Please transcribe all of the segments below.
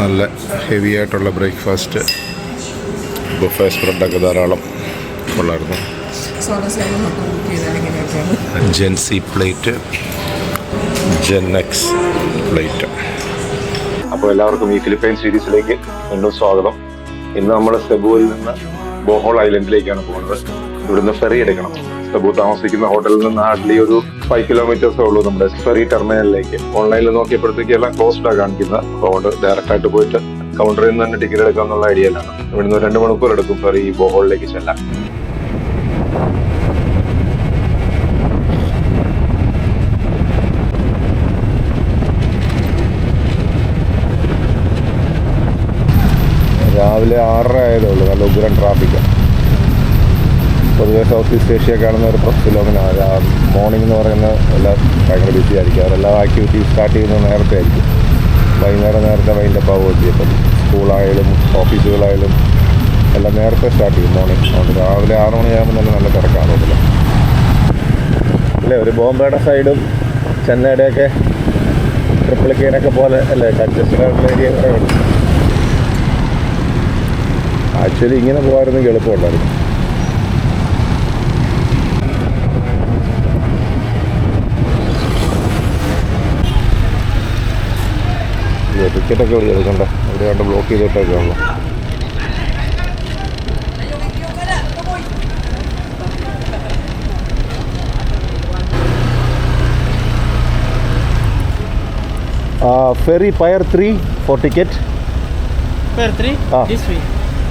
നല്ല ഹെവി ആയിട്ടുള്ള breakfast, buffet സ്പ്രെഡൊക്കെ ധാരാളം കൊള്ളായിരുന്നു. Gen z plate, gen x plate. അപ്പോൾ എല്ലാവർക്കും ഈ ഫിലിപ്പൈൻ സീരീസിലേക്ക് വീണ്ടും സ്വാഗതം. ഇന്ന് നമ്മൾ സെബുവിൽ നിന്ന് ബോഹോൾ ഐലൻഡിലേക്കാണ് പോകുന്നത്. ഇവിടുന്ന് ഫെറി എടുക്കണം. സെബു താമസിക്കുന്ന ഹോട്ടലിൽ നിന്ന് ഹാർഡ്ലി ഒരു 5 കിലോമീറ്റേഴ്സേ ഉള്ളൂ നമ്മുടെ ഫെറി ടെർമിനലിലേക്ക്. ഓൺലൈനിൽ നോക്കിയപ്പോഴത്തേക്ക് എല്ലാം ക്ലോസ്ഡാണ് കാണിക്കുന്നത്. അതുകൊണ്ട് ഡയറക്റ്റ് ആയിട്ട് പോയിട്ട് കൗണ്ടറിൽ നിന്ന് തന്നെ ടിക്കറ്റ് എടുക്കാം എന്നുള്ള ഐഡിയയിലാണ്. ഇവിടുന്ന് 2 മണിക്കൂർ എടുക്കും ഫെറി ബോഹോളിലേക്ക് ചെല്ലാൻ. രാവിലെ 6:30 ആയതേ ഉള്ളൂ. നല്ല ഉഗ്രൻ ട്രാഫിക്കാണ്. പൊതുവെ സൗത്ത് ഈസ്റ്റ് ഏഷ്യ കാണുന്ന ഒരു ഫിലോമിനാണ്. മോർണിംഗ് എന്ന് പറയുന്നത് എല്ലാം ഭയങ്കര ബിസി ആയിരിക്കും. അവരെല്ലാം ആക്ടിവിറ്റീസ് സ്റ്റാർട്ട് ചെയ്യുന്നത് നേരത്തെ ആയിരിക്കും. വൈകുന്നേരം നേരത്തെ വൈകിട്ട് പാവം ചെയ്യപ്പം സ്കൂളായാലും ഓഫീസുകളായാലും എല്ലാം നേരത്തെ സ്റ്റാർട്ട് ചെയ്യും മോർണിംഗ്. അതുകൊണ്ട് രാവിലെ 6 മണിയാകുമ്പോൾ തന്നെ നല്ല തിരക്കാറുണ്ടല്ലോ അല്ലേ. ഒരു ബോംബെയുടെ സൈഡും ചെന്നൈയുടെയൊക്കെ ട്രിപ്പിളിക്കേനൊക്കെ പോലെ അല്ലേ കൺജസ്റ്റഡ് ആയിട്ടുള്ള ഏരിയ കുറേ ഉണ്ട്. ആക്ച്വലി ഇങ്ങനെ പോകാമായിരുന്നെങ്കിൽ എളുപ്പമുണ്ടായിരുന്നു. ടിക്കറ്റൊക്കെ വിളി എടുക്കണ്ട, അവിടെ കണ്ട് ബ്ലോക്ക് ചെയ്തിട്ടൊക്കെ ഉള്ളു. Ferry Pier 3 for ticket. Pier 3? This way.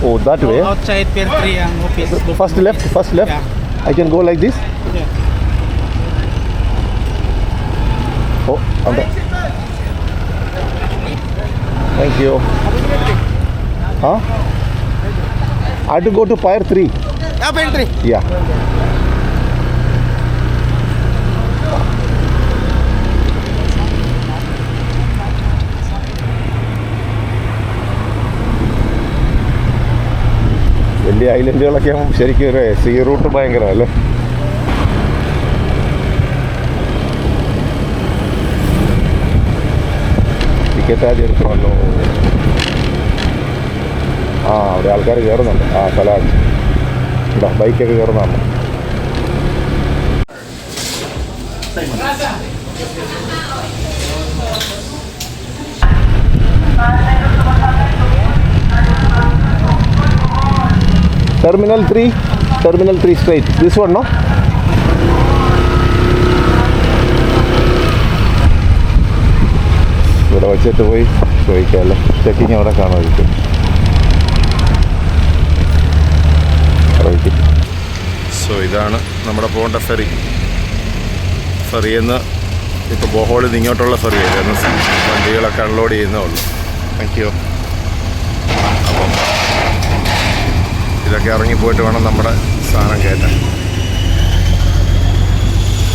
Oh, that way? Outside Pier 3 ang office. First left? Yeah. I can go like this? Yeah. Oh, under. Thank you. Huh? I have to go to Pier 3. Yeah, Pier 3. Yeah. വലിയ ഐലൻഡുകളൊക്കെ ആകുമ്പോൾ ശരിക്കും ഒരു sea route ഭയങ്കരമല്ലേ. Ticket ആദ്യം എടുക്കണമല്ലോ. അവിടെ ആൾക്കാർ കയറുന്നുണ്ട്. സ്ഥലമാണ് ഇവിടെ ബൈക്കൊക്കെ കയറുന്നതാണ്. Terminal 3 straight. This one, no? ഇവിടെ വച്ചിട്ട് പോയി ചോദിക്കാമല്ലേ. ചെക്കിങ് അവിടെ കാണുമായിരിക്കും. സോ ഇതാണ് നമ്മുടെ പോകേണ്ട ഫെറി. ഫെറിയെന്ന് ഇപ്പോൾ ബോഹോളിൽ നിന്ന് ഇങ്ങോട്ടുള്ള ഫെറി ആയിരുന്നു. വണ്ടികളൊക്കെ അൺലോഡ് ചെയ്യുന്നേ ഉള്ളൂ. Thank you. അപ്പം ഇതൊക്കെ ഇറങ്ങിപ്പോയിട്ട് വേണം നമ്മുടെ സാധനം കയറ്റാൻ.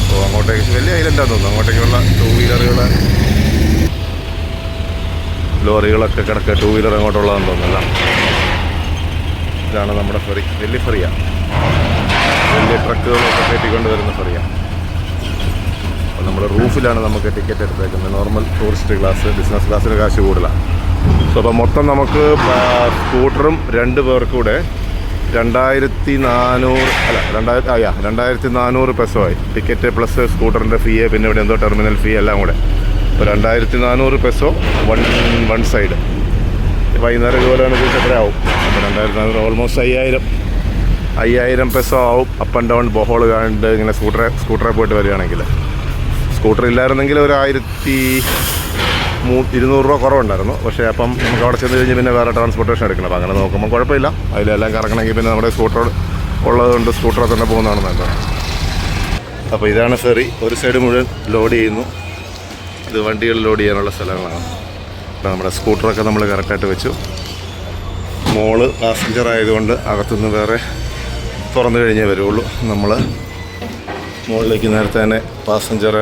അപ്പോൾ അങ്ങോട്ടേക്ക് വലിയ ഐലൻഡാന്ന് തോന്നുന്നു. അങ്ങോട്ടേക്കുള്ള 2 വീലറുകൾ ലോറികളൊക്കെ കിടക്കുക. 2 വീലർ അങ്ങോട്ടുള്ളതെന്ന് തോന്നുന്നില്ല. ഇതാണ് നമ്മുടെ ഫെറി. വലിയ ഫെറിയാണ്. വലിയ ട്രക്കുകളൊക്കെ കയറ്റിക്കൊണ്ട് വരുന്ന ഫെറിയാണ്. അപ്പോൾ നമ്മൾ റൂഫിലാണ് നമുക്ക് ടിക്കറ്റ് എടുത്തേക്കുന്നത്. നോർമൽ ടൂറിസ്റ്റ് ക്ലാസ്, ബിസിനസ് ക്ലാസ്സിന് കാശ് കൂടുതലാണ്. സോ അപ്പോൾ മൊത്തം നമുക്ക് സ്കൂട്ടറും 2 പേർക്കൂടെ 2400 പെസോയായി. ടിക്കറ്റ് പ്ലസ് സ്കൂട്ടറിൻ്റെ ഫീ, പിന്നെ ഇവിടെ എന്തോ ടെർമിനൽ ഫീ എല്ലാം കൂടെ. ഇപ്പോൾ 2400 പെസോ വൺ സൈഡ്. വൈകുന്നേരം ഇതുപോലെയാണ് ചോദിച്ചാൽ എത്രയാവും? അപ്പോൾ 2400 ഓൾമോസ്റ്റ് 5000 പെസോ ആവും. അപ്പ് ആൻഡ് ഡൗൺ ബോഹോൾ കണ്ട് ഇങ്ങനെ സ്കൂട്ടറെ പോയിട്ട് വരികയാണെങ്കിൽ. സ്കൂട്ടർ ഇല്ലായിരുന്നെങ്കിൽ ഒരു 1200 രൂപ കുറവുണ്ടായിരുന്നു. പക്ഷേ അപ്പം നമുക്ക് അവിടെ ചെന്ന് കഴിഞ്ഞ് പിന്നെ വേറെ ട്രാൻസ്പോർട്ടേഷൻ എടുക്കണം. അപ്പോൾ അങ്ങനെ നോക്കുമ്പോൾ കുഴപ്പമില്ല. അതിലെല്ലാം കറങ്ങണമെങ്കിൽ പിന്നെ നമ്മുടെ സ്കൂട്ടർ ഉള്ളതുകൊണ്ട് സ്കൂട്ടറിൽ തന്നെ പോകുന്നതാണ് നല്ലത്. അപ്പോൾ ഇതാണ് ഫെറി. ഒരു സൈഡ് മുഴുവൻ ലോഡ് ചെയ്യുന്നു. ഇത് വണ്ടികൾ ലോഡ് ചെയ്യാനുള്ള സ്ഥലങ്ങളാണ്. അപ്പോൾ നമ്മുടെ സ്കൂട്ടറൊക്കെ നമ്മൾ കറക്റ്റായിട്ട് വെച്ചു. മോള് പാസഞ്ചർ ആയതുകൊണ്ട് അകത്തുനിന്ന് വേറെ തുറന്നു കഴിഞ്ഞേ വരുള്ളൂ. നമ്മൾ മുകളിലേക്ക് നേരത്തെ തന്നെ പാസഞ്ചർ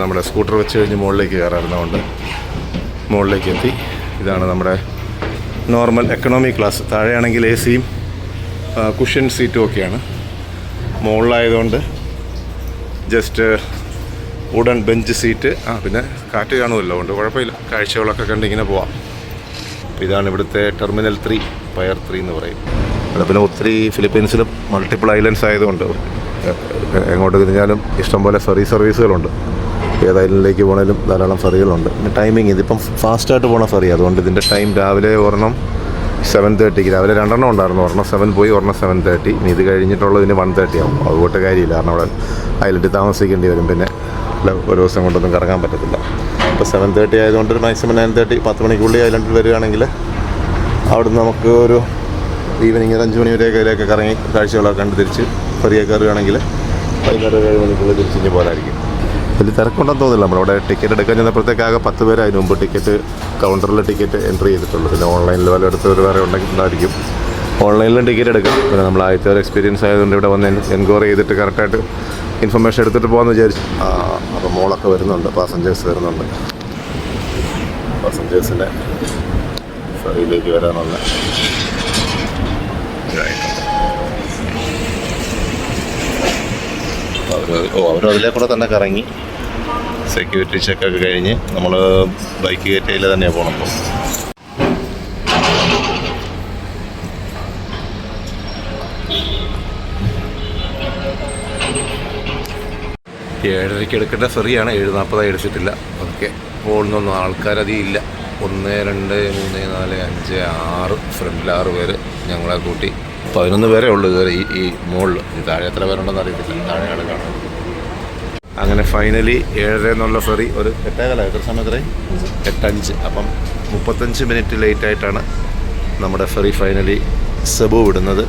നമ്മുടെ സ്കൂട്ടർ വെച്ച് കഴിഞ്ഞ് മുകളിലേക്ക് കയറാറുന്നതുകൊണ്ട് മുകളിലേക്ക് എത്തി. ഇതാണ് നമ്മുടെ നോർമൽ എക്കണോമി ക്ലാസ്. താഴെയാണെങ്കിൽ AC യും കുഷൻ സീറ്റും ഒക്കെയാണ്. മുകളിലായതുകൊണ്ട് ജസ്റ്റ് വുഡൻ ബെഞ്ച് സീറ്റ്. പിന്നെ കാറ്റ് കാണുമല്ലോ, അതുകൊണ്ട് കുഴപ്പമില്ല. കാഴ്ചകളൊക്കെ കണ്ടിങ്ങനെ പോവാം. ഇതാണ് ഇവിടുത്തെ ടെർമിനൽ 3, പയർ 3 എന്ന് പറയും. അവിടെ പിന്നെ ഒത്തിരി ഫിലിപ്പീൻസിലും മൾട്ടിപ്പിൾ ഐലൻഡ്സ് ആയതുകൊണ്ട് എങ്ങോട്ട് തിരിഞ്ഞാലും ഇഷ്ടംപോലെ ഫെറി സർവീസുകളുണ്ട്. ഏത് ഐലൻഡിലേക്ക് പോകണേലും ധാരാളം ഫെറികളുണ്ട്. പിന്നെ ടൈമിങ് ഇതിപ്പം ഫാസ്റ്റായിട്ട് പോകണ ഫെറി, അതുകൊണ്ട് ഇതിൻ്റെ ടൈം രാവിലെ ഒരെണ്ണം 7:30, രാവിലെ 2 ഉണ്ടായിരുന്നു. ഒരെണ്ണം 7 പോയി, ഒരെണ്ണം 7:30. ഇനി ഇത് കഴിഞ്ഞിട്ടുള്ളതിന് 1:30 ആവും. അതുകൊണ്ട് കാര്യമില്ല, കാരണം അവിടെ ഐലൻഡിൽ താമസിക്കേണ്ടി വരും. പിന്നെ ഒരു ദിവസം കൊണ്ടൊന്നും കറങ്ങാൻ പറ്റത്തില്ല. ഇപ്പോൾ 7:30 ആയതുകൊണ്ട് ഒരു മാക്സിമം 9:30, 10 മണിക്കുള്ളിൽ ഐലൻഡിൽ വരികയാണെങ്കിൽ അവിടുന്ന് നമുക്ക് ഒരു ഈവനിങ് 5 മണി വരെ കയ്യിലൊക്കെ കറങ്ങി കാഴ്ചകളൊക്കെ കണ്ട് തിരിച്ച് ഫെറിയെ കയറുകയാണെങ്കിൽ വൈകുന്നേരം 7 മണിക്കുള്ളിൽ തിരിച്ചിഞ്ഞ് പോരായിരിക്കും. വലിയ തിരക്കുണ്ടെന്ന് തോന്നുന്നില്ല. നമ്മളവിടെ ടിക്കറ്റ് എടുക്കാൻ ചെന്നപ്പോഴത്തേക്ക് ആകെ 10 പേര് അതിന് മുമ്പ് ടിക്കറ്റ് കൗണ്ടറിൽ ടിക്കറ്റ് എൻട്രി ചെയ്തിട്ടുള്ളൂ. പിന്നെ ഓൺലൈനിൽ വല്ല എടുത്തവർ വേറെ ഉണ്ടായിരിക്കും. ഓൺലൈനിലും ടിക്കറ്റ് എടുക്കാം. പിന്നെ നമ്മൾ ആദ്യത്തെ ഒരു എക്സ്പീരിയൻസ് ആയതുകൊണ്ട് ഇവിടെ വന്ന് എൻക്വയറി ചെയ്തിട്ട് കറക്റ്റായിട്ട് ഇൻഫർമേഷൻ എടുത്തിട്ട് പോകാമെന്ന് വിചാരിച്ചു. അപ്പോൾ മോളൊക്കെ വരുന്നുണ്ട്, പാസഞ്ചേഴ്സ് വരുന്നുണ്ട്. പാസഞ്ചേഴ്സിൻ്റെ ഫെറിയിലേക്ക് വരാനുള്ള അവരും അതിലെ കൂടെ തന്നെ കറങ്ങി സെക്യൂരിറ്റി ചെക്കൊക്കെ കഴിഞ്ഞ് നമ്മൾ ബൈക്ക് കയറ്റയിൽ തന്നെയാണ് പോകണം. 7:30 എടുക്കേണ്ട ഫെറിയാണ്. 7:40 എടുത്തിട്ടില്ല. ഓക്കെ, പോകുന്നൊന്നും ആൾക്കാരധികം ഇല്ല. 1, 2, 3, 4, 5, 6 ഫ്രണ്ടിൽ 6 പേര്, ഞങ്ങളെ കൂട്ടി 11 പേരേ ഉള്ളൂ കയറി ഈ മുകളിൽ. താഴെ എത്ര പേരുണ്ടെന്ന് അറിയത്തില്ല, താഴെയാണ് കാണുന്നത്. അങ്ങനെ ഫൈനലി 7:30 എന്നുള്ള ഫെറി ഒരു 8:15, എത്ര സമയത്തേ 8:05. അപ്പം 35 മിനിറ്റ് ലേറ്റായിട്ടാണ് നമ്മുടെ ഫെറി ഫൈനലി സെബു വിടുന്നത്.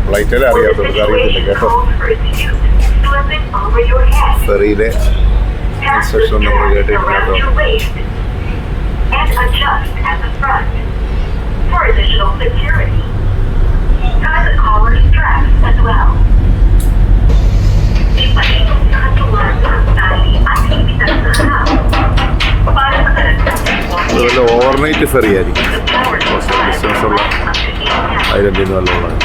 ഫ്ലൈറ്റിൽ അറിയത്തില്ല കേട്ടോ. ഫെറിയിലെ ഇൻസ്ട്രക്ഷൻ നമ്മൾ കേട്ടിട്ടില്ല. അതുപോലെ ഓവർനൈറ്റ് ഫെറി ആയിരിക്കും, ഡിസ്റ്റൻസ് ഉള്ള ഐലൻഡിൽ നിന്ന് വല്ലതുള്ളത്.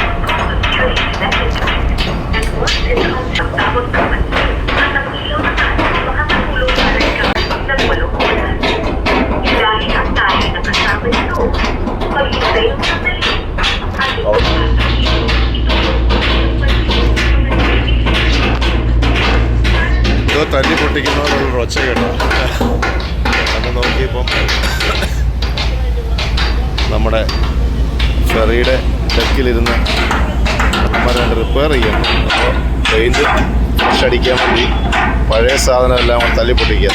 ഇതോ തല്ലി പൊട്ടിക്കുന്നവരുള്ള ഒച്ച കേട്ടോ. അന്ന് നോക്കിയപ്പം നമ്മുടെ ഫെറിയുടെ ഡെക്കിലിരുന്ന് അമ്മമാരെ റിപ്പയർ ചെയ്യുന്നു. അപ്പോൾ പെയിൻറ്റ് ഫ്രഷ് അടിക്കാൻ വേണ്ടി പഴയ സാധനം എല്ലാം തല്ലി പൊട്ടിക്കുക.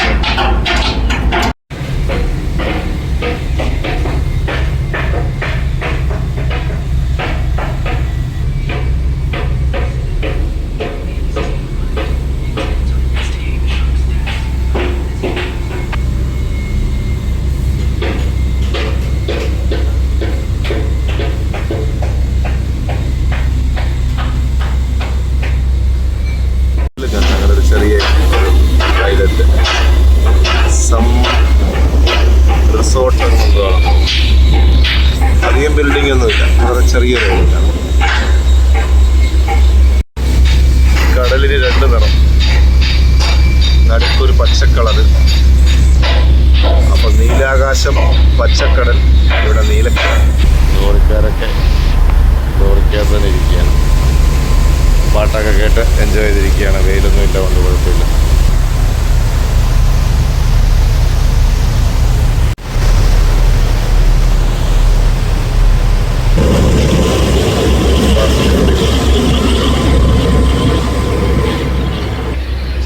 അധികം ബിൽഡിംഗ് ഒന്നുമില്ല, വളരെ ചെറിയൊരു ഏരിയയിലാണ്. കടലിന് 2 നിറം, നടുക്കൊരു പച്ചക്കളറ്. അപ്പം നീലാകാശം, പച്ചക്കടൽ, ഇവിടെ നീലക്കടൽ. ലോറിക്കാരൊക്കെ ലോറിക്കകത്ത് തന്നെ ഇരിക്കുകയാണ്, പാട്ടൊക്കെ കേട്ട് എൻജോയ് ചെയ്തിരിക്കുകയാണ്. വെയിലൊന്നും ഇല്ല കൊണ്ട് കുഴപ്പമില്ല.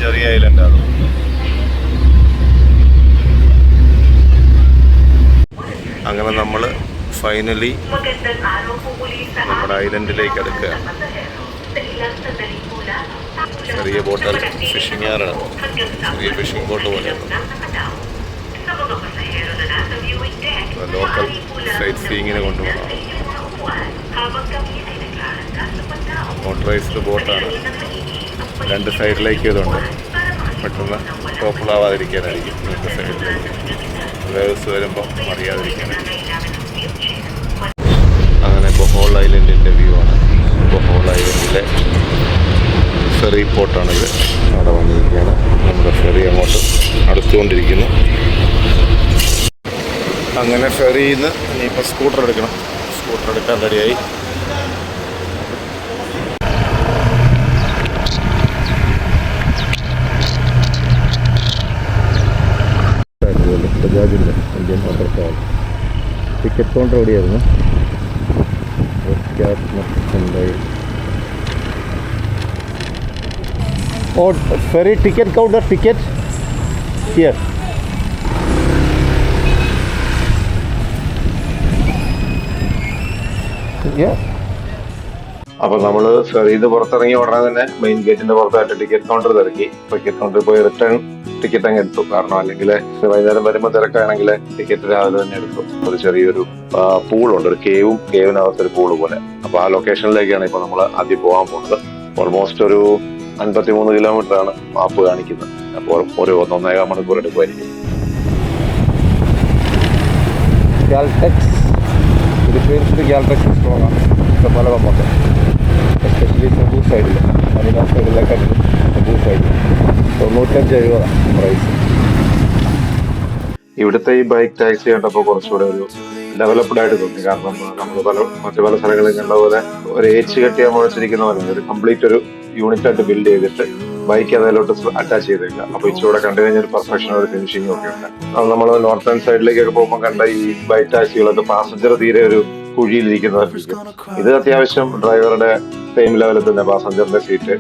ചെറിയ ഐലൻഡാണ്. അങ്ങനെ നമ്മൾ ഫൈനലി നമ്മുടെ ഐലൻഡിലേക്ക് അടുക്കുക. ചെറിയ ബോട്ട്, ഫിഷിംഗ് ആണ്, ചെറിയ ഫിഷിംഗ് ബോട്ട് പോലെയാണ്. ലോക്കൽ സൈറ്റ് സീയിങ്ങിന് കൊണ്ടുപോകണം. മോട്ടറൈസ്ഡ് ബോട്ടാണ്. 2 സൈഡിലേക്ക് ഇതുണ്ട്, പെട്ടെന്ന് ടോപ്പിളാവാതിരിക്കാനായിരിക്കും. 2 സൈഡിലേക്ക് വേവ്സ് വരുമ്പോൾ അറിയാതിരിക്കാനായിരിക്കും. അങ്ങനെ ഇപ്പോൾ ഹോൾ ഐലൻഡിൻ്റെ വ്യൂ ആണ്. എടുത്തുകൊണ്ടിരിക്കുന്നു. അങ്ങനെ ഫെറിയിൽ നിന്ന് ഇനിയിപ്പോൾ സ്കൂട്ടർ എടുക്കണം. സ്കൂട്ടർ എടുക്കാൻ റെഡിയായി. ബജാജിൻ്റെ ഇന്ത്യൻ വാട്ടർഫാൾ ടിക്കറ്റ് കൗണ്ടർ എവിടെയായിരുന്നു? ഓ ferry ticket counter, ticket here. അപ്പോൾ നമ്മൾ ഫെറിയിൽ നിന്ന് പുറത്തിറങ്ങി ഉടനെ തന്നെ മെയിൻ ഗേറ്റിന്റെ പുറത്തായിട്ട് ടിക്കറ്റ് കൗണ്ടർ തിരക്കി. ടിക്കറ്റ് കൗണ്ടറിൽ പോയി റിട്ടേൺ ടിക്കറ്റ് അങ്ങ് എടുത്തു. കാരണം അല്ലെങ്കിൽ വൈകുന്നേരം വരുമ്പോൾ തിരക്കാണെങ്കിൽ ടിക്കറ്റ് രാവിലെ തന്നെ എടുത്തു. ഒരു ചെറിയൊരു പൂളുണ്ട്, ഒരു കേവിനകത്തൊരു പൂള് പോലെ. അപ്പോൾ ആ ലൊക്കേഷനിലേക്കാണ് ഇപ്പോൾ നമ്മൾ ആദ്യം പോകാൻ പോകുന്നത്. ഓൾമോസ്റ്റ് ഒരു 53 കിലോമീറ്റർ ആണ് മാപ്പ് കാണിക്കുന്നത്. അപ്പോൾ ഒരു 1.5 മണിക്കൂർ എടുക്കുമായിരിക്കും. കാൽടെക്സ് സ്ട്രോങ്ങാണ്. പല പമ്പുണ്ട്, എസ്പെഷ്യലി സെബു സൈഡിൽ, മദീന സൈഡിലൊക്കെ സെബു സൈഡിൽ 95-70 പ്രൈസ്. ഇവിടുത്തെ ഈ ബൈക്ക് ടാക്സി കണ്ടപ്പോൾ കുറച്ചുകൂടെ ഒരു ഡെവലപ്ഡ് ആയിട്ട് തോന്നി. കാരണം നമ്മൾ മറ്റു പല സ്ഥലങ്ങളിൽ കണ്ട പോലെ ഒരു ഏച്ച് കെട്ടിയാൽ മുഴച്ചിരിക്കുന്ന പോലെ ഒരു കംപ്ലീറ്റ് ഒരു യൂണിറ്റ് ആയിട്ട് ബിൽഡ് ചെയ്തിട്ട് ബൈക്ക് അതിലോട്ട് അറ്റാച്ച് ചെയ്തേക്കുക. അപ്പൊ ഇച്ചിലൂടെ കണ്ടു കഴിഞ്ഞാൽ ഒരു പെർഫെക്ഷൻ, ഒരു ഫിനിഷിംഗ് ഒക്കെ ഉണ്ട്. നമ്മൾ നോർത്തേൺ സൈഡിലേക്കൊക്കെ പോകുമ്പോൾ കണ്ട ഈ ബൈക്ക് ടാക്സികളൊക്കെ പാസഞ്ചർ തീരെ ഒരു കുഴിയിലിരിക്കുന്നതായിരിക്കും. ഇത് അത്യാവശ്യം ഡ്രൈവറുടെ സെയിം ലെവലിൽ തന്നെ പാസഞ്ചറിന്റെ സീറ്റ്.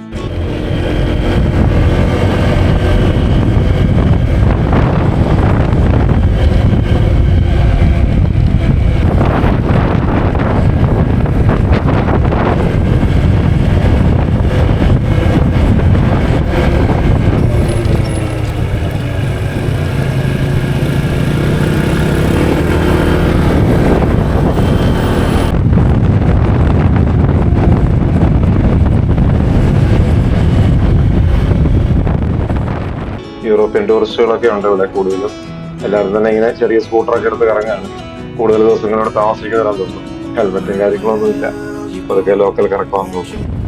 യൂറോപ്യൻ ടൂറിസ്റ്റുകളൊക്കെ ഉണ്ട് ഇവിടെ കൂടുതലും. എല്ലാവരും തന്നെ ഇങ്ങനെ ചെറിയ സ്കൂട്ടറൊക്കെ എടുത്ത് കറങ്ങാണ്. കൂടുതൽ ദിവസങ്ങളോട് താമസിക്കുന്നവരാന്ന് തോന്നുന്നു. ഹെൽമെറ്റും കാര്യങ്ങളൊന്നുമില്ല. അതൊക്കെ ലോക്കൽ കറക്കമാണെന്ന് തോന്നുന്നു.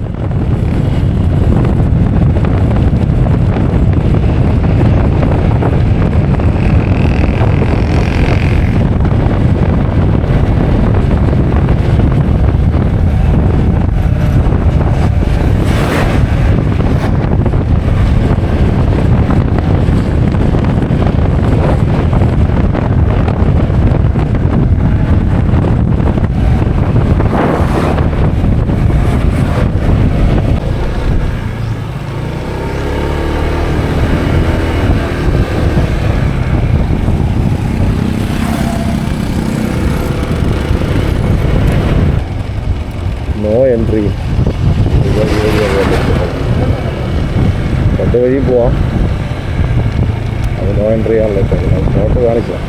No entry. രണ്ട് വഴിയും പോവാം. അത് നോ എൻട്രി ആണല്ലോ. നോട്ട് കാണിക്കാം.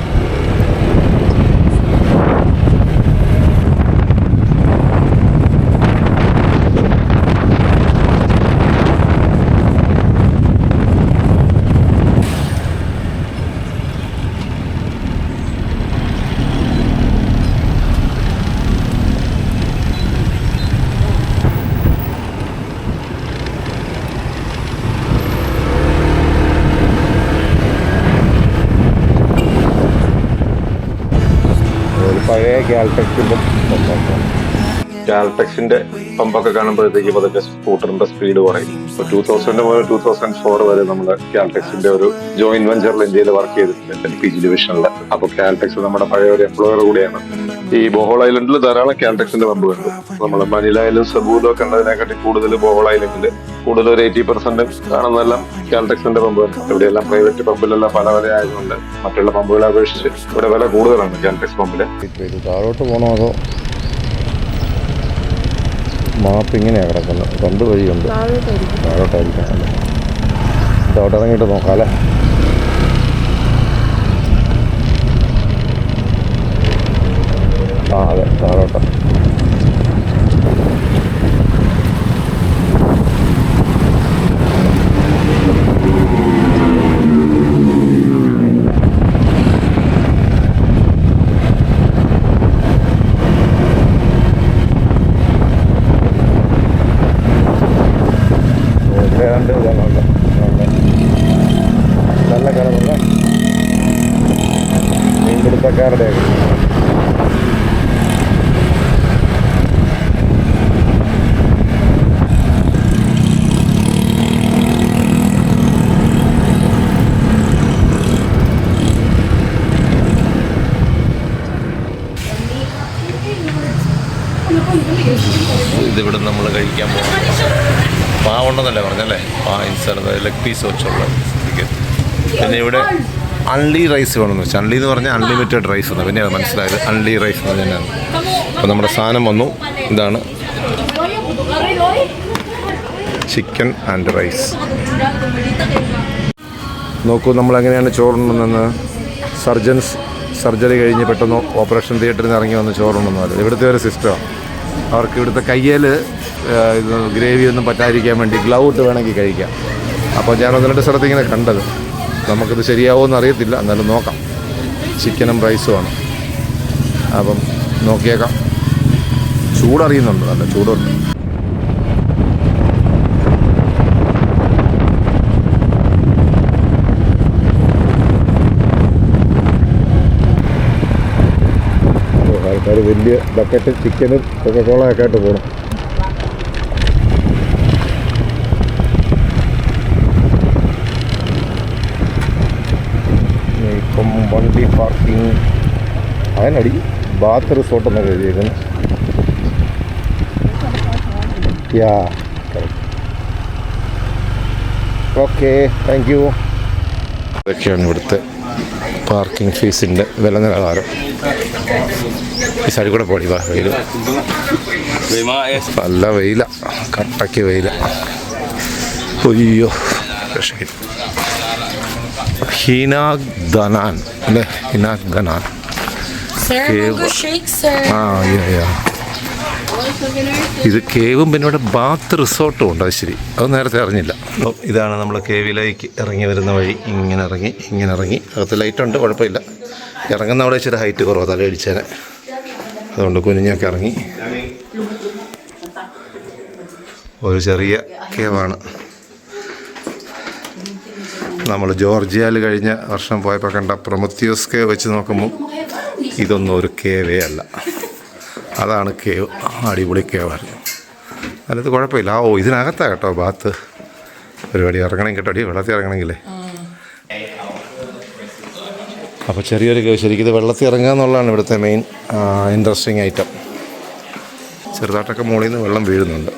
പഴയ കാൽടെക്സിന്റെ പമ്പൊക്കെ കാണുമ്പോഴത്തേക്ക് അതൊക്കെ സ്കൂട്ടറിന്റെ സ്പീഡ് കുറയും. ഇപ്പൊ 2000 മുതൽ 2004 വരെ നമ്മൾ കാൽടെക്സിന്റെ ഒരു ജോയിന്റ് വെഞ്ചറിൽ ഇന്ത്യയിൽ വർക്ക് ചെയ്തിട്ടുണ്ട്, LPG ഡിവിഷനിൽ. അപ്പൊ കാൽടെക്സ് നമ്മുടെ പഴയ ഒരു എംപ്ലോയർ കൂടിയാണ്. ഈ ബോഹോൾ ഐലൻഡിൽ ധാരാളം കാൽടെക്സിന്റെ പമ്പ് കണ്ടു. നമ്മൾ മനിലയിലും സെബൂലും ഒക്കെ ഉള്ളതിനെക്കാട്ടി കൂടുതൽ ബോഹോൾ ഐലൻഡിൽ കൂടുതൽ ഒരു 80% കാണുന്നതെല്ലാം കാൽടെക്സിന്റെ പമ്പ് കണ്ടു. ഇവിടെയെല്ലാം പ്രൈവറ്റ് പമ്പിലെല്ലാം പല വില ആയതുകൊണ്ട് മറ്റുള്ള പമ്പുകളെ അപേക്ഷിച്ച് ഇവിടെ വില കൂടുതലാണ് കാൽടെക്സ് പമ്പില്. താഴോട്ട് പോകണോ അതോ മാപ്പ് ഇങ്ങനെയാണ് കിടക്കുന്നത്? രണ്ട് വഴിയുണ്ട്. താഴോട്ടായിരിക്കാം. താഴോട്ട് ഇറങ്ങിയിട്ട് നോക്കാം അല്ലേ? ആ അതെ, താഴോട്ട്. നല്ല കിടന്നുണ്ട്. ആൾക്കാരുടെ ഇതിവിടെ നമ്മൾ കഴിക്കാൻ പോകും. പാവുണ്ടെന്നല്ലേ പറഞ്ഞല്ലേ? ഇൻസാണ് ലെഗ് പീസ് വെച്ചുള്ള ചിക്കൻ. പിന്നെ ഇവിടെ അൺലി റൈസ് വേണമെന്ന് വെച്ചാൽ അൺലി എന്ന് പറഞ്ഞാൽ അൺലിമിറ്റഡ് റൈസ് എന്ന്. പിന്നെ അത് മനസ്സിലായത് അൺലി റൈസ് എന്ന് തന്നെയാണ്. അപ്പോൾ നമ്മുടെ സാധനം വന്നു. ഇതാണ് ചിക്കൻ ആൻഡ് റൈസ്. നോക്കൂ നമ്മളെങ്ങനെയാണ് ചോറുണ്ടെന്ന്. സർജറി കഴിഞ്ഞ് പെട്ടെന്ന് ഓപ്പറേഷൻ തിയേറ്ററിൽ നിന്ന് ഇറങ്ങി വന്ന് ചോറുണ്ടെന്ന്. ഇവിടുത്തെ ഒരു സിസ്റ്റമാണ്. അവർക്ക് ഇവിടുത്തെ കയ്യിൽ ഇത് ഗ്രേവി ഒന്നും പറ്റാതിരിക്കാൻ വേണ്ടി ഗ്ലൗ ഇട്ട് വേണമെങ്കിൽ കഴിക്കാം. അപ്പോൾ ഞാൻ 1-2 സ്ഥലത്ത് ഇങ്ങനെ കണ്ടത്. നമുക്കിത് ശരിയാവുമെന്ന് അറിയത്തില്ല, എന്നാലും നോക്കാം. ചിക്കനും റൈസുമാണ്. അപ്പം നോക്കിയേക്കാം. ചൂടറിയുന്നുണ്ട്, നല്ല ചൂടുണ്ട്. ആൾക്കാർ വലിയ ബക്കറ്റ് ചിക്കനും കൊക്കക്കോളയൊക്കെ ആയിട്ട് പോകണം. ഇപ്പം വണ്ടി പാർക്കിംഗ് അതിനടി ബാത്ത് റിസോർട്ട് എന്നൊക്കെ എഴുതിയേക്കുന്നു. Yeah okay, thank you. ഇതൊക്കെയാണ് ഇവിടുത്തെ പാർക്കിംഗ് ഫീസിൻ്റെ വില നിലവാരം. ഈ സൈഡിൽ കൂടെ പോടി വാ. വെയിൽ നല്ല വെയില, കട്ടയ്ക്ക് വെയില. ഒയ്യോ ഹിനാഗ് ദനാൻ അല്ലേ? ഹിനാഗ് ദനാൻ ഇത് കേവും പിന്നെ ഇവിടെ ബാത്ത് റിസോർട്ടും ഉണ്ട്. അത് ശരി, അത് നേരത്തെ അറിഞ്ഞില്ല. അപ്പം ഇതാണ് നമ്മൾ കേവിലേക്ക് ഇറങ്ങി വരുന്ന വഴി. ഇങ്ങനെ ഇറങ്ങി അകത്ത് ലൈറ്റുണ്ട്, കുഴപ്പമില്ല. ഇറങ്ങുന്ന അവിടെ ഇച്ചിരി ഹൈറ്റ് കുറവാണ്, തലയടിച്ചേനെ. അതുകൊണ്ട് കുനിഞ്ഞൊക്കെ ഇറങ്ങി. ഒരു ചെറിയ കേവാണ്. നമ്മൾ ജോർജിയയിൽ കഴിഞ്ഞ വർഷം പോയപ്പോൾ കണ്ട പ്രൊമത്തിയോസ് കേവ് വെച്ച് നോക്കുമ്പോൾ ഇതൊന്നും ഒരു കേവേ അല്ല. അതാണ് കേവ്. അടിപൊളി കേവായിരുന്നു. അതിനകത്ത് കുഴപ്പമില്ല. ഇതിനകത്താണ് കേട്ടോ ബാത്ത് പരിപാടി. ഇറങ്ങണം കേട്ടോ, വെള്ളത്തിൽ ഇറങ്ങണമെങ്കിലേ. അപ്പോൾ ചെറിയൊരു കേവ്. ശരിക്കും ഇത് വെള്ളത്തിൽ ഇറങ്ങുക എന്നുള്ളതാണ് ഇവിടുത്തെ മെയിൻ ഇൻട്രസ്റ്റിംഗ് ഐറ്റം. ചെറുതായിട്ടൊക്കെ മുകളിൽ നിന്ന് വെള്ളം വീഴുന്നുണ്ട്.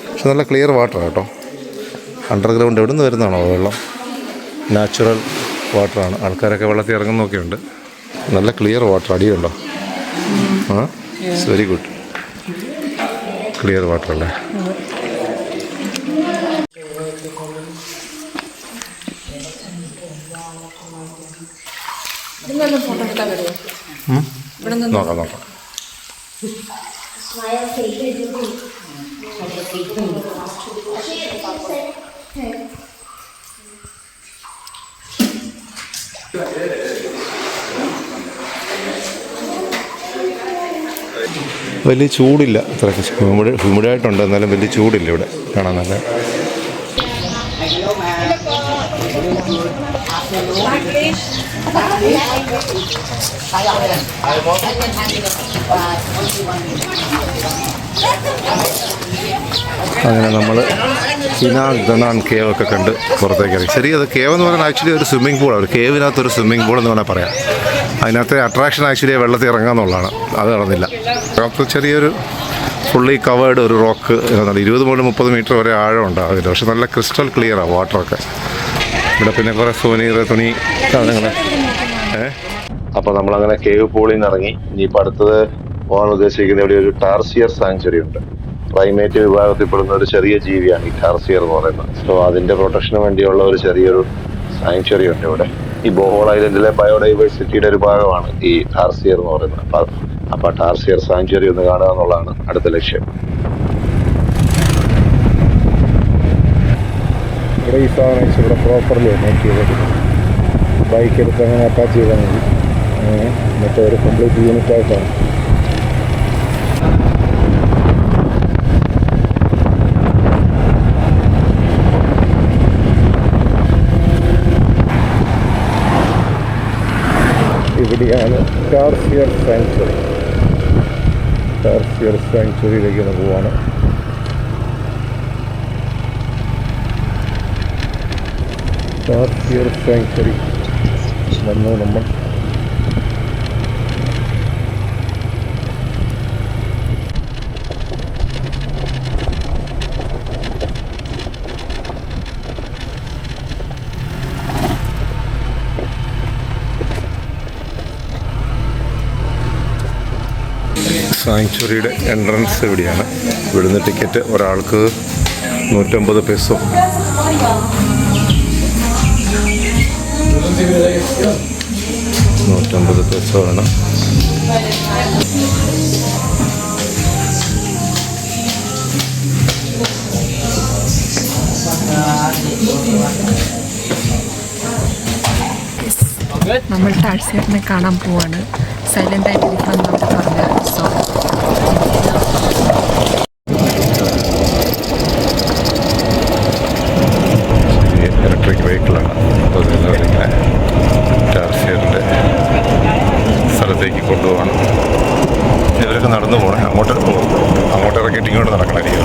പക്ഷെ നല്ല ക്ലിയർ വാട്ടറാണ് കേട്ടോ. അണ്ടർഗ്രൗണ്ട് എവിടെ നിന്ന് വരുന്നതാണോ വെള്ളം? നാച്ചുറൽ വാട്ടറാണ്. ആൾക്കാരൊക്കെ വെള്ളത്തിൽ ഇറങ്ങുന്നൊക്കെ ഉണ്ട്. നല്ല ക്ലിയർ വാട്ടർ. അടിയുണ്ടോ? It's very good. Clear water അല്ലേ? നോക്കാം. വലിയ ചൂടില്ല. അത്രയ്ക്ക് ഹ്യൂമിഡായിട്ടുണ്ട്, എന്നാലും വലിയ ചൂടില്ല ഇവിടെ കാണാൻ. നല്ല അങ്ങനെ നമ്മൾ ഹിനാഗ് ദനാൻ കേവ് ഒക്കെ കണ്ട് പുറത്തേക്ക് ഇറങ്ങി. ശരി, അത് കേവ് എന്ന് പറഞ്ഞാൽ ആക്ച്വലി ഒരു സ്വിമ്മിംഗ് പൂളാണ്. ഒരു കേവിനകത്തൊരു സ്വിമ്മിംഗ് പൂൾ എന്ന് വേണമെങ്കിൽ പറയാം. അതിനകത്തെ അട്രാക്ഷൻ ആക്ച്വലി വെള്ളത്തിൽ ഇറങ്ങാമെന്നുള്ളതാണ്. അത് നടന്നില്ല. അപ്പോൾ ചെറിയൊരു ഫുള്ളി കവേർഡ് ഒരു റോക്ക്. 20 മുതൽ 30 മീറ്റർ വരെ ആഴം ഉണ്ടാവില്ല. പക്ഷെ നല്ല ക്രിസ്റ്റൽ ക്ലിയറാണ് വാട്ടറൊക്കെ. ഇവിടെ പിന്നെ കുറേ സോനീർ തുണി സാധനങ്ങൾ. അപ്പോൾ നമ്മളങ്ങനെ കേവ് പൂളിൽ നിന്ന് ഇറങ്ങി. ഇനിയിപ്പോൾ അടുത്തത് പോകാൻ ഉദ്ദേശിക്കുന്ന ഇവിടെ ഒരു ടാർസിയർ സാങ്ച്വറി ഉണ്ട്. പ്രൈമേറ്റ് വിഭാഗത്തിൽപ്പെടുന്ന ഒരു ചെറിയ ജീവിയാണ് ഈ ടാർസിയർ എന്ന് പറയുന്നത്. സോ അതിൻ്റെ പ്രൊട്ടക്ഷന് വേണ്ടിയുള്ള ഒരു ചെറിയൊരു സാങ്ച്വറി ഉണ്ട് ഇവിടെ. ഈ ബോഹോൾ ഐലൻഡിലെ ബയോഡൈവേഴ്സിറ്റിയുടെ ഒരു ഭാഗമാണ് ഈ ടാർസിയർ എന്ന് പറയുന്നത്. അപ്പോൾ ടാർസിയർ സാങ്ച്വറി ഒന്ന് കാണുക എന്നുള്ളതാണ് അടുത്ത ലക്ഷ്യം. ഇവിടെ ഈ സാധനം ഇവിടെ പ്രോപ്പർലി നോക്കിയത് ബൈക്ക് എടുത്ത് അങ്ങനെ അറ്റാച്ച് ചെയ്താൽ മതി. മറ്റേ ഒരു കംപ്ലീറ്റ് യൂണിറ്റ് ആയിട്ടാണ്. ഇവിടെയാണ് കാർ ടാർസിയർ സാങ്ച്വറിയിലേക്ക് ഒന്ന് പോവാണ്. ടാർസിയർ സാങ്ച്വറി വന്നു നമ്മൾ. സാങ്ച്വറിയുടെ എൻട്രൻസ് ഇവിടെയാണ്. ഇവിടുന്ന് ടിക്കറ്റ് ഒരാൾക്ക് 150 പെസോ. ആണ്. നമ്മൾ ടാർസിയറിനെ കാണാൻ പോവാണ്. സൈലൻ്റ് ആയിട്ടിരിക്കണം എന്നൊക്കെ പറഞ്ഞു. സോ ഇലക്ട്രിക് വെഹിക്കിളാണ്. അപ്പോൾ ഇങ്ങനെ ടാർസിയറിൻ്റെ സ്ഥലത്തേക്ക് കൊണ്ടുപോകണം. ഇവരൊക്കെ നടന്നു പോകണം. അങ്ങോട്ട് ഇറക്കിയിട്ട് ഇങ്ങോട്ട് നടക്കണമായിരിക്കും.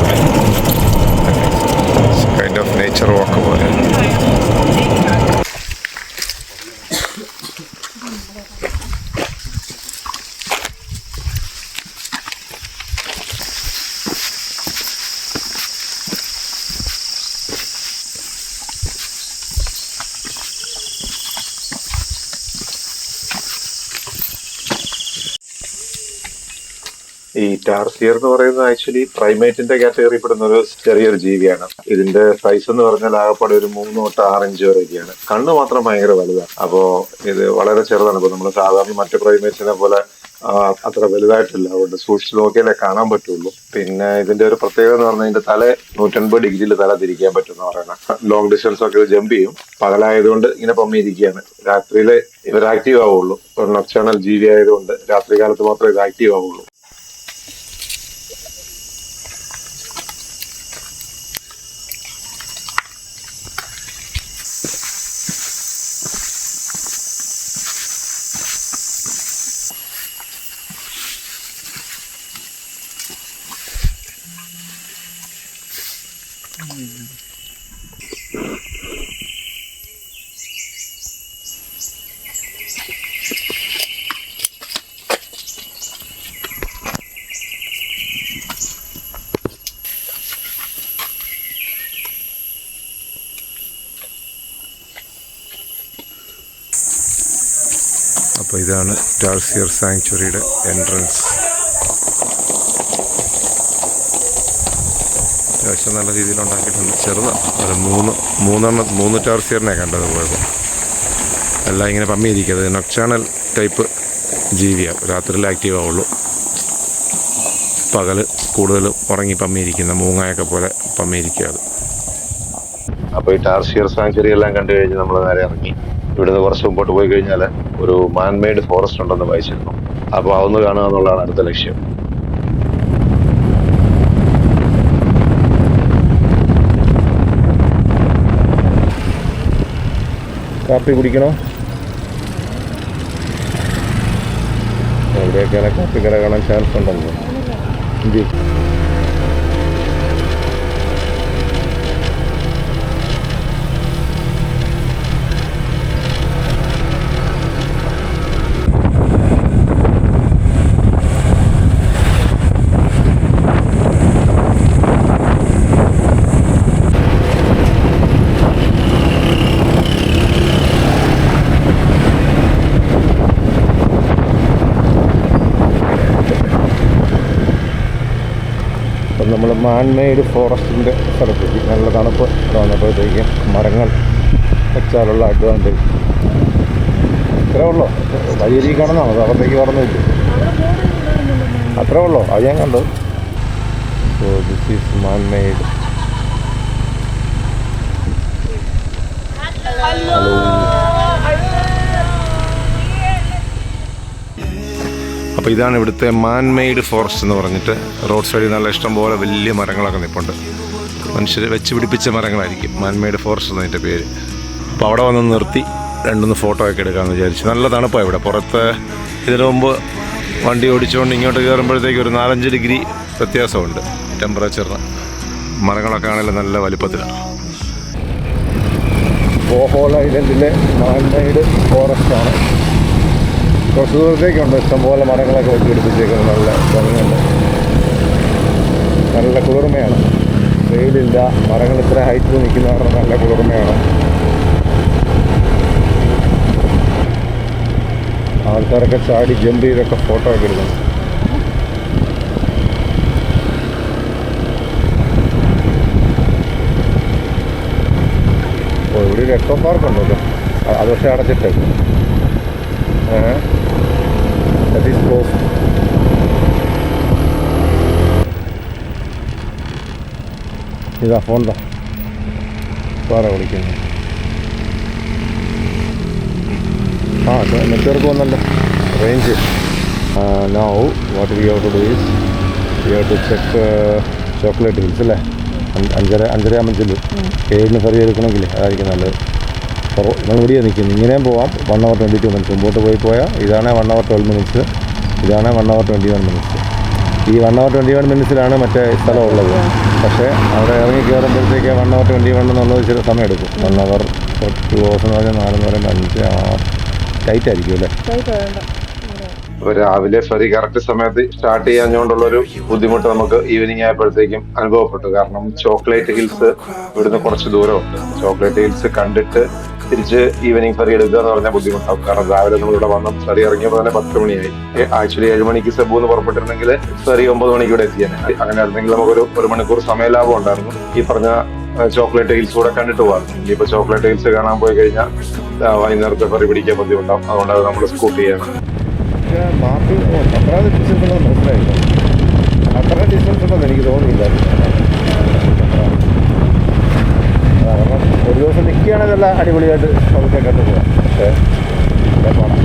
കൈൻഡ് ഓഫ് നേച്ചർ വാക്ക് പോലെ. ഈ ടാർസിയർ എന്ന് പറയുന്നത് ആക്ച്വലി പ്രൈമേറ്റിന്റെ കാറ്റഗറിയിൽ പെടുന്ന ഒരു ചെറിയൊരു ജീവിയാണ്. ഇതിന്റെ സൈസ് എന്ന് പറഞ്ഞാൽ ആകപ്പാടെ ഒരു 3 തൊട്ട് 6 ഇഞ്ച് വരെയൊക്കെയാണ്. കണ്ണ് മാത്രം ഭയങ്കര വലുതാണ്. അപ്പോ ഇത് വളരെ ചെറുതാണ്. ഇപ്പൊ നമ്മൾ സാധാരണ മറ്റു പ്രൈമേറ്റ്സിനെ പോലെ അത്ര വലുതായിട്ടില്ല. അതുകൊണ്ട് സൂക്ഷിച്ച് നോക്കിയാലേ കാണാൻ പറ്റുള്ളൂ. പിന്നെ ഇതിന്റെ ഒരു പ്രത്യേകത എന്ന് പറഞ്ഞാൽ ഇതിന്റെ തല 180 ഡിഗ്രിയിൽ തല തിരിക്കാൻ പറ്റുമെന്ന് പറയുന്നത്. ലോങ് ഡിസ്റ്റൻസ് ഒക്കെ ഇത് ജമ്പ് ചെയ്യും. പകലായതുകൊണ്ട് ഇങ്ങനെ പമ്മിയിരിക്കുകയാണ്. രാത്രിയിലെ ഇവർ ആക്റ്റീവ് ആവുള്ളൂ. ഒരു നൊക്ടേണൽ ജീവി ആയതുകൊണ്ട് രാത്രി കാലത്ത് മാത്രമേ ഇത് ആക്റ്റീവ് ആവുള്ളൂ. അപ്പോൾ ഇതാണ് ടാർസിയർ സാങ്ച്വറിയുടെ എൻട്രൻസ്. അത്യാവശ്യം നല്ല രീതിയിൽ ഉണ്ടാക്കിയിട്ടുണ്ട്. ചെറുതാണ്. ഒരു മൂന്ന് ടാർസിയറിനെ കണ്ടത് പോയപ്പോൾ. എല്ലാം ഇങ്ങനെ പമ്മിയിരിക്കുന്നത് നൊക്ടേണൽ ടൈപ്പ് ജീവിയാണ്. രാത്രിയിൽ ആക്റ്റീവ് ആവുള്ളൂ. പകൽ കൂടുതലും ഉറങ്ങി പമ്മിയിരിക്കുന്ന മൂങ്ങയൊക്കെ പോലെ പമ്മിയിരിക്കുക അത്. അപ്പോൾ ഈ ടാർസിയർ സാങ്ച്വറി എല്ലാം കണ്ടു കഴിഞ്ഞ് നമ്മൾ നേരെ ഇറങ്ങി. ഇവിടുന്ന് കുറച്ച് മുമ്പോട്ട് പോയി കഴിഞ്ഞാൽ ഒരു മാൻമെയ്ഡ് ഫോറസ്റ്റ് ഉണ്ടെന്ന് വായിച്ചിരുന്നു. അപ്പോൾ അതൊന്ന് കാണുക എന്നുള്ളതാണ് അടുത്ത ലക്ഷ്യം. കാപ്പി കുടിക്കണോ? എവിടെയൊക്കെയാണ് കാപ്പി കട കാണാൻ ചാൻസ് ഉണ്ടല്ലോ. നമ്മൾ മാൻമെയ്ഡ് ഫോറസ്റ്റിൻ്റെ സ്ഥലത്തേക്ക്. നല്ല തണുപ്പ് വന്നപ്പോഴത്തേക്കും മരങ്ങൾ വെച്ചാലുള്ള അഡ്വാൻറ്റേജ് ഇത്രേ ഉള്ളൂ. വഴിയരി കാണുന്നോ? അത് അകത്തേക്ക് പറഞ്ഞില്ലേ? അത്രേ ഉള്ളൂ. അത് ഞാൻ കണ്ടു. So this is man-made. Hello. അപ്പോൾ ഇതാണ് ഇവിടുത്തെ മാൻമെയ്ഡ് ഫോറസ്റ്റ് എന്ന് പറഞ്ഞിട്ട്. റോഡ് സൈഡിൽ നല്ല ഇഷ്ടം പോലെ വലിയ മരങ്ങളൊക്കെ നിൽപ്പുണ്ട്. മനുഷ്യർ വെച്ച് പിടിപ്പിച്ച മരങ്ങളായിരിക്കും. മാൻമെയ്ഡ് ഫോറസ്റ്റ് എന്നതിൻ്റെ പേര്. അപ്പോൾ അവിടെ വന്ന് നിർത്തി 2-3 ഫോട്ടോ ഒക്കെ എടുക്കാമെന്ന് വിചാരിച്ചു. നല്ല തണുപ്പാണ് ഇവിടെ. പുറത്ത് ഇതിനു മുമ്പ് വണ്ടി ഓടിച്ചുകൊണ്ട് ഇങ്ങോട്ട് കയറുമ്പോഴത്തേക്ക് ഒരു 4-5 ഡിഗ്രി വ്യത്യാസമുണ്ട് ടെമ്പറേച്ചറിന്. മരങ്ങളൊക്കെ ആണെങ്കിലും നല്ല വലിപ്പത്തിലാണ്. Bohol ഐലൻഡിലെ man-made ഫോറസ്റ്റാണ്. കുറച്ച് ദൂരത്തേക്കുണ്ട് ഇഷ്ടംപോലെ മരങ്ങളൊക്കെ വെച്ച് പിടിപ്പിച്ചേക്കുന്നത്. നല്ല ഭംഗിയുണ്ട്, നല്ല കുളിർമയാണ്. വെയിലില്ല, മരങ്ങൾ ഇത്ര ഹൈറ്റിൽ നിൽക്കുന്ന കാരണം നല്ല കുളിർമയാണ്. ആൾക്കാരൊക്കെ ചാടി ജമ്പ് ചെയ്തൊക്കെ ഫോട്ടോ ഒക്കെ എടുക്കുന്നു. ഓ, ഇവിടെ ഒരു എക്കോ പാർക്ക് ഉണ്ടല്ലോ, അത് പക്ഷേ അടച്ചിട്ടേക്കും. That is closed. ഇതാ ഫോൺ വേറെ വിളിക്കുന്നു. നെറ്റ്വർക്ക് വന്നല്ലോ, range. Now what we have to do is we have to check chocolate hills അല്ലേ. 5:30 7 ഫെറി എടുക്കണമെങ്കിൽ അതായിരിക്കും നല്ലത്. നമ്മൾ ഇവിടെയാണ് നിൽക്കുന്നത്. ഇങ്ങനെയും പോവാം. 1 hour 22 minutes മുമ്പോട്ട് പോയാൽ ഇതാണ് 1 hour 12 minutes, ഇതാണ് 1 hour 21 minutes. ഈ 1 hour 21 minutes മറ്റേ സ്ഥലം ഉള്ളത്. പക്ഷേ അവിടെ ഇറങ്ങി കയറുമ്പോഴത്തേക്ക് 1 hour 21 എന്നുള്ളത് ചില സമയം എടുക്കും. 1 hour 2 hours എന്ന് പറഞ്ഞാൽ 4 എന്ന് പറയുമ്പോൾ 5 6 ടൈറ്റ് ആയിരിക്കും അല്ലേ. അപ്പോൾ രാവിലെ ഫെറി കറക്റ്റ് സമയത്ത് സ്റ്റാർട്ട് ചെയ്യാഞ്ഞുകൊണ്ടുള്ളൊരു ബുദ്ധിമുട്ട് നമുക്ക് ഈവനിങ് ആയപ്പോഴത്തേക്കും അനുഭവപ്പെട്ടു. കാരണം ചോക്ലേറ്റ് ഹിൽസ് ഇവിടുന്ന് കുറച്ച് ദൂരമുണ്ട്. ചോക്ലേറ്റ് ഹിൽസ് കണ്ടിട്ട് തിരിച്ച് ഈവനിങ് ഫെറി എടുക്കുക എന്ന് പറഞ്ഞാൽ ബുദ്ധിമുട്ടാവും. കാരണം രാവിലെ നമ്മൾ ഇവിടെ വന്ന ഫെറി ഇറങ്ങിയപ്പോൾ തന്നെ 10 മണിയായി. ആക്ച്വലി 7 മണിക്ക് സെബൂന്ന് പുറപ്പെട്ടിരുന്നെങ്കിൽ ഫെറി 9 മണിക്ക് ഇവിടെ എത്തിയാണ്. അങ്ങനെ ആയിരുന്നെങ്കിൽ നമുക്കൊരു 1 മണിക്കൂർ സമയലാഭം ഉണ്ടായിരുന്നു. ഈ പറഞ്ഞ ചോക്ലേറ്റ് ഹിൽസ് കൂടെ കണ്ടിട്ട് പോകാം. ഇനിയിപ്പോൾ ചോക്ലേറ്റ് ഹിൽസ് കാണാൻ പോയി കഴിഞ്ഞാൽ വൈകുന്നേരത്തെ ഫെറി പിടിക്കാൻ ബുദ്ധിമുട്ടാവും. അതുകൊണ്ട് അത് നമ്മൾ സ്കൂട്ട് ചെയ്യണം. അത്ര ഡിസ്റ്റൻസ് ഉണ്ടെന്ന് മനസ്സിലായില്ല. അത്ര ഡിസ്റ്റൻസ് ഉണ്ടെന്ന് എനിക്ക് തോന്നിയില്ല. കാരണം ഒരു ദിവസം നിൽക്കുകയാണെങ്കിൽ എല്ലാം അടിപൊളിയായിട്ട് നമുക്ക് കണ്ടു പോകാം. പക്ഷേ പോകണം.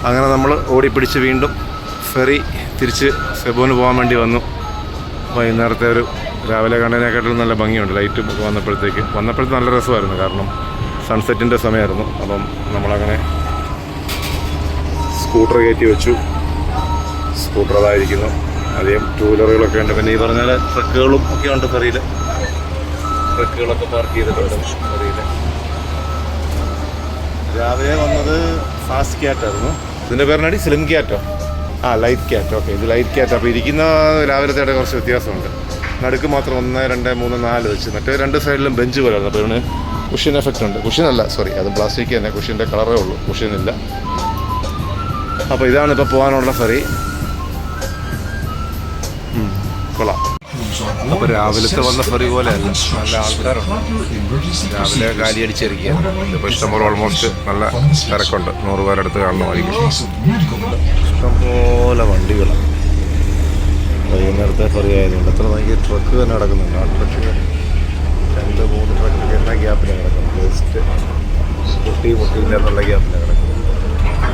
അങ്ങനെ നമ്മൾ ഓടിപ്പിടിച്ച് വീണ്ടും ഫെറി തിരിച്ച് സെബൂന് പോകാൻ വേണ്ടി വന്നു. വൈകുന്നേരത്തെ ഒരു രാവിലെ കണ്ടതിനെക്കാട്ടിലും നല്ല ഭംഗിയുണ്ട്. ലൈറ്റ് വന്നപ്പോഴത്തേക്ക് നല്ല രസമായിരുന്നു. കാരണം സൺസെറ്റിൻ്റെ സമയമായിരുന്നു. അപ്പം നമ്മളങ്ങനെ സ്കൂട്ടർ കയറ്റി വെച്ചു. സ്കൂട്ടർ അതായിരിക്കുന്നു. അധികം 2 വീലറുകളൊക്കെ ഉണ്ട്. പിന്നെ ഈ പറഞ്ഞാൽ ട്രക്കുകളും ഒക്കെ ഉണ്ട് ഫെറിയിൽ. ട്രക്കുകളൊക്കെ പാർക്ക് ചെയ്തിട്ടുണ്ട് ഫെറിയിൽ. രാവിലെ വന്നത് ഫാസ്റ്റ് ക്യാറ്റായിരുന്നു. ഇതിൻ്റെ പേരിനാടി സ്ലിം ക്യാറ്റോ? Light cat. ഓക്കെ, ഇത് ലൈറ്റ് ക്യാറ്റ്. അപ്പോൾ ഇരിക്കുന്ന രാവിലത്തെ കുറച്ച് വ്യത്യാസമുണ്ട്. നടുക്ക് മാത്രം 1 2 3 4 വെച്ച്, മറ്റേ 2 സൈഡിലും ബെഞ്ച് പോലെയാണ്. അപ്പോൾ ഇതിന് കുഷ്യൻ എഫക്റ്റ് ഉണ്ട്. കുഷ്യനല്ല, സോറി, അത് പ്ലാസ്റ്റിക് തന്നെ. കുഷ്യൻ്റെ കളറേ ഉള്ളൂ, കുഷ്യനില്ല. അപ്പോൾ ഇതാണ് ഇപ്പോൾ പോകാനുള്ള ഫെറി. കൊള്ളാം. അപ്പോൾ രാവിലത്തെ വന്ന ഫെറി പോലെ അല്ല, നല്ല ആൾക്കാരുണ്ട്. രാവിലെ കാലിയടിച്ചിരിക്കുകയാണ്. ഇപ്പോൾ ഇഷ്ടംപോലെ ഓൾമോസ്റ്റ് നല്ല തിരക്കുണ്ട്. 100 പേരെടുത്ത് കാണണമായിരിക്കും. ഇഷ്ടംപോലെ വണ്ടികളാണ്. വൈകുന്നേരത്തെ ഫെറി ആയതുകൊണ്ട് അത്ര ഭയങ്കര ട്രക്ക് തന്നെ കിടക്കുന്നുണ്ട്. ആ ട്രക്ക് 2-3 ട്രക്കൊക്കെ എല്ലാ ഗ്യാപ്പിലാണ് കിടക്കുന്നത്. ജസ്റ്റ് മുട്ടിയില്ല എന്നുള്ള ഗ്യാപ്പിലാണ് കിടക്കുന്നത്.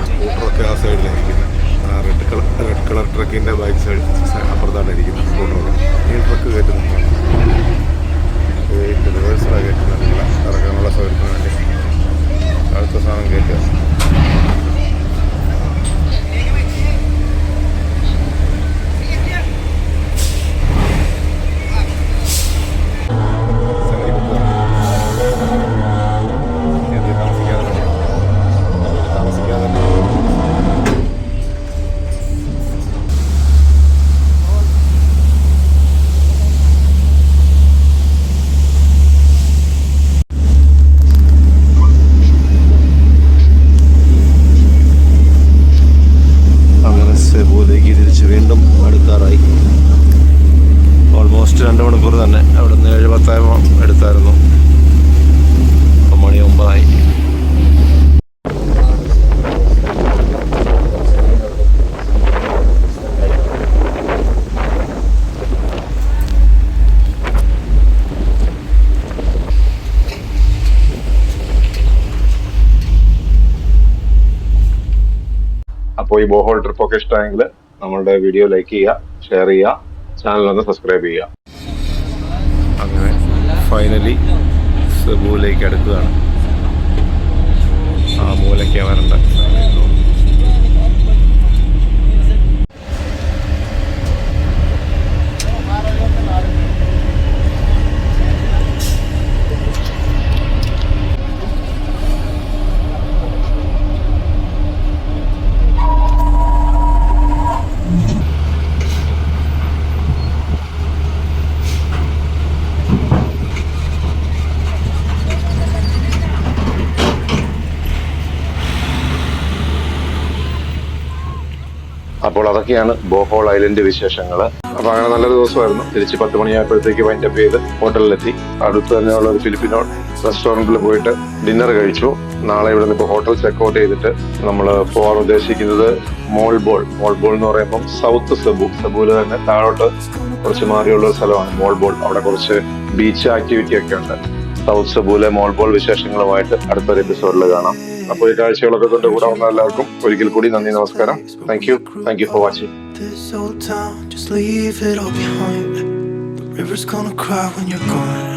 സ്കൂട്ടറൊക്കെ ആ സൈഡിലായിരിക്കുന്നത്. റെഡ് കളർ ട്രക്കിൻ്റെ ബാക്ക് സൈഡ് അപ്പുറത്താണ് ഇരിക്കുന്നത്. സ്കൂട്ടറൊക്കെ ഈ ട്രക്ക് കയറ്റുന്നുണ്ട്. റിവേഴ്സിലാണ് കയറ്റുന്നുണ്ട്. ഇറക്കാനുള്ള സൗകര്യത്തിന് വേണ്ടി അടുത്ത സാധനം കയറ്റുക. സെബൂലേക്ക് തിരിച്ച് വീണ്ടും അടുക്കാറായി. ഓൾമോസ്റ്റ് 2 മണിക്കൂർ തന്നെ. അവിടെ നിന്ന് 7:10 എടുത്തായിരുന്നു. ഇപ്പം മണി 9 അപ്പോൾ ഈ ബോഹോൾ ട്രിപ്പൊക്കെ ഇഷ്ടമെങ്കിൽ നമ്മളുടെ വീഡിയോ ലൈക്ക് ചെയ്യുക, ഷെയർ ചെയ്യുക, ചാനലൊന്ന് സബ്സ്ക്രൈബ് ചെയ്യുക. അങ്ങനെ ഫൈനലി സെബുവിലേക്ക് അടുക്കുകയാണ്. ആ മൂലയ്ക്ക് വരണ്ട. അപ്പോൾ അതൊക്കെയാണ് ബോഹോൾ ഐലൻഡ് വിശേഷങ്ങൾ. അപ്പൊ അങ്ങനെ നല്ലൊരു ദിവസമായിരുന്നു. തിരിച്ച് 10 മണിയായപ്പോഴത്തേക്ക് വൈൻഡപ്പ് ചെയ്ത് ഹോട്ടലിലെത്തി. അടുത്ത് തന്നെയുള്ള ഒരു ഫിലിപ്പിനോ റെസ്റ്റോറൻറ്റിൽ പോയിട്ട് ഡിന്നർ കഴിച്ചു. നാളെ ഇവിടെ നിന്ന് ഇപ്പോൾ ഹോട്ടൽ ചെക്കൗട്ട് ചെയ്തിട്ട് നമ്മൾ പോകാൻ ഉദ്ദേശിക്കുന്നത് മോൾബോൾ എന്ന് പറയുമ്പം സൗത്ത് സെബുവിൽ തന്നെ താഴോട്ട് കുറച്ച് മാറിയുള്ള ഒരു സ്ഥലമാണ് മോൾബോൾ. അവിടെ കുറച്ച് ബീച്ച് ആക്ടിവിറ്റി ഒക്കെ ഉണ്ട്. സൗത്ത് സെബുവിലെ മോൾബോൾ വിശേഷങ്ങളുമായിട്ട് അടുത്തൊരു എപ്പിസോഡിൽ കാണാം. അപ്പോൾ ഈ കാഴ്ചകളൊക്കെ കൊണ്ട് കൂടെ വന്ന എല്ലാവർക്കും ഒരിക്കൽ കൂടി നന്ദി, നമസ്കാരം. Thank you for watching. This old town, just leave it all behind. The river's gonna cry when you're gone.